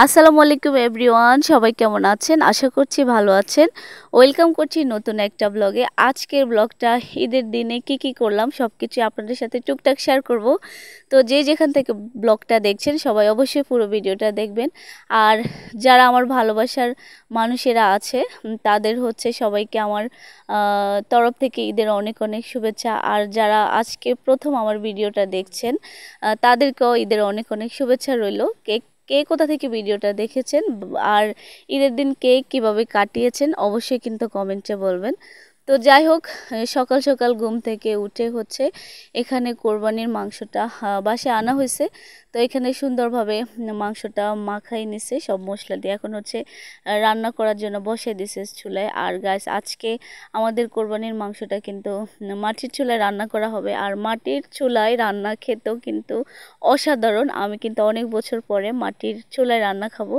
আসসালামু আলাইকুম এভরিওয়ান, সবাই কেমন আছেন? আশা করছি ভালো আছেন। ওয়েলকাম করছি নতুন একটা ব্লগে। আজকের ব্লগটা ঈদের দিনে কি করলাম সবকিছু আপনাদের সাথে টুকটাক শেয়ার করব। তো যে যেখান থেকে ব্লগটা দেখছেন সবাই অবশ্যই পুরো ভিডিওটা দেখবেন। আর যারা আমার ভালোবাসার মানুষেরা আছে তাদের হচ্ছে সবাইকে আমার তরফ থেকে ঈদের অনেক অনেক শুভেচ্ছা। আর যারা আজকে প্রথম আমার ভিডিওটা দেখছেন তাদেরকেও ঈদের অনেক অনেক শুভেচ্ছা রইল। কে কোথা থেকে ভিডিওটা দেখেছেন আর ঈদের দিন কে কিভাবে কাটিয়েছেন অবশ্যই কিন্তু কমেন্টে বলবেন। তো যাই হোক, সকাল সকাল ঘুম থেকে উঠে হচ্ছে এখানে কোরবানির মাংসটা বাসায় আনা হয়েছে। তো এখানে সুন্দরভাবে মাংসটা মাখাই নিছে সব মশলা দিয়ে। এখন হচ্ছে রান্না করার জন্য বসিয়ে দিছে চুলায়। আর গাইস, আজকে আমাদের কোরবানির মাংসটা কিন্তু মাটির চুলায় রান্না করা হবে। আর মাটির চুলায় রান্না খেতেও কিন্তু অসাধারণ। আমি কিন্তু অনেক বছর পরে মাটির চুলায় রান্না খাবো।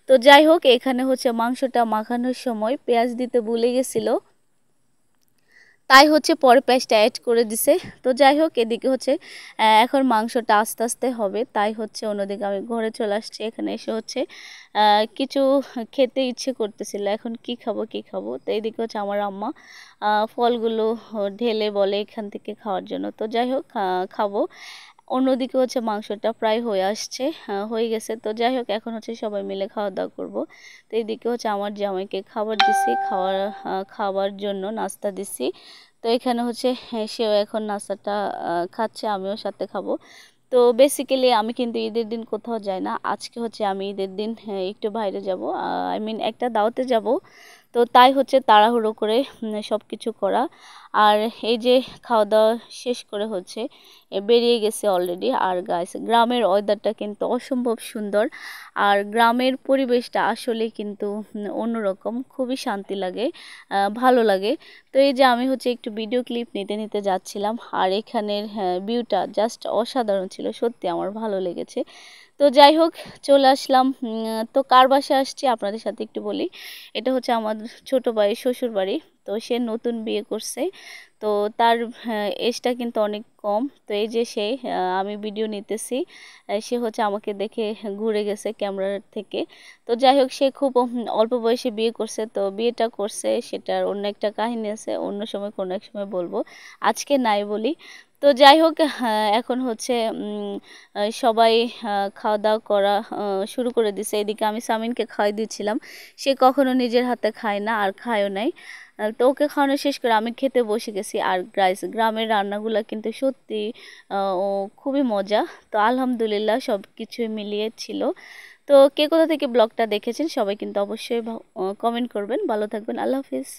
তো যাই হোক, এখানে হচ্ছে মাংসটা মাখানোর সময় পেঁয়াজ দিতে ভুলে গেছিলো, তাই হচ্ছে পরে পেঁয়াজটা অ্যাড করে দিছে। তো যাই হোক, এদিকে হচ্ছে এখন মাংসটা আস্তে আস্তে হবে, তাই হচ্ছে অন্যদিকে আমি ঘরে চলে আসছি। এখানে এসে হচ্ছে কিছু খেতে ইচ্ছে করতেছিল, এখন কি খাবো। তো এদিকে হচ্ছে আমার আম্মা ফলগুলো ঢেলে বলে এখান থেকে খাওয়ার জন্য। তো যাই হোক, খাবো। অন্যদিকে হচ্ছে মাংসটা প্রায় হয়ে আসছে, হয়ে গেছে। তো যাই হোক, এখন হচ্ছে সবাই মিলে খাওয়া দাওয়া করবো। তো এইদিকে হচ্ছে আমার জামাইকে খাবার দিছি, খাওয়ার জন্য নাস্তা দিছি। তো এখানে হচ্ছে সেও এখন নাস্তাটা খাচ্ছে, আমিও সাথে খাবো। তো বেসিক্যালি আমি কিন্তু ঈদের দিন কোথাও যাই না। আজকে হচ্ছে আমি ঈদের দিন একটু বাইরে যাব, আই মিন একটা দাওয়াতে যাব। তো তাই হচ্ছে তাড়াহুড়ো করে সব কিছু করা। আর এই যে খাওয়া দাওয়া শেষ করে হচ্ছে বেরিয়ে গেছে অলরেডি। আর গাইস, গ্রামের ওয়েদারটা কিন্তু অসম্ভব সুন্দর। আর গ্রামের পরিবেশটা আসলে কিন্তু অন্যরকম, খুবই শান্তি লাগে, ভালো লাগে। তো এই যে আমি হচ্ছে একটু ভিডিও ক্লিপ নিতে নিতে যাচ্ছিলাম। আর এখানের ভিউটা জাস্ট অসাধারণ ছিল, সত্যি আমার ভালো লেগেছে। তো যাই হোক, চলে আসলাম। তো কার বাসায় আসছি আপনাদের সাথে একটু বলি। এটা হচ্ছে আমার ছোট ভাইয়ের শ্বশুর বাড়ি। তো সে নতুন বিয়ে করছে। তো তার এজটা কিন্তু অনেক কম। তো এই যে সে, আমি ভিডিও নিতেছি, সে হচ্ছে আমাকে দেখে ঘুরে গেছে ক্যামেরার থেকে। তো যাই হোক, সে খুব অল্প বয়সে বিয়ে করছে। তো বিয়েটা করছে সেটার অন্য একটা কাহিনী আছে, অন্য সময় কোনো এক সময় বলবো, আজকে নাই বলি। তো যাই হোক, এখন হচ্ছে সবাই খাওয়া দাওয়া করা শুরু করে দিছে। এদিকে আমি সামিনকে খাওয়াই দিচ্ছিলাম। সে কখনো নিজের হাতে খায় না আর খায়ও নাই। তো ওকে খাওয়ানো শেষ করে আমি খেতে বসে গেছি। আর গাইস, গ্রামের রান্নাগুলো কিন্তু সত্যি ও খুবই মজা। তো আলহামদুলিল্লাহ সব কিছু মিলিয়ে ছিল। তো কে কোথা থেকে ব্লগটা দেখেছেন সবাই কিন্তু অবশ্যই কমেন্ট করবেন। ভালো থাকবেন, আল্লাহ হাফিজ।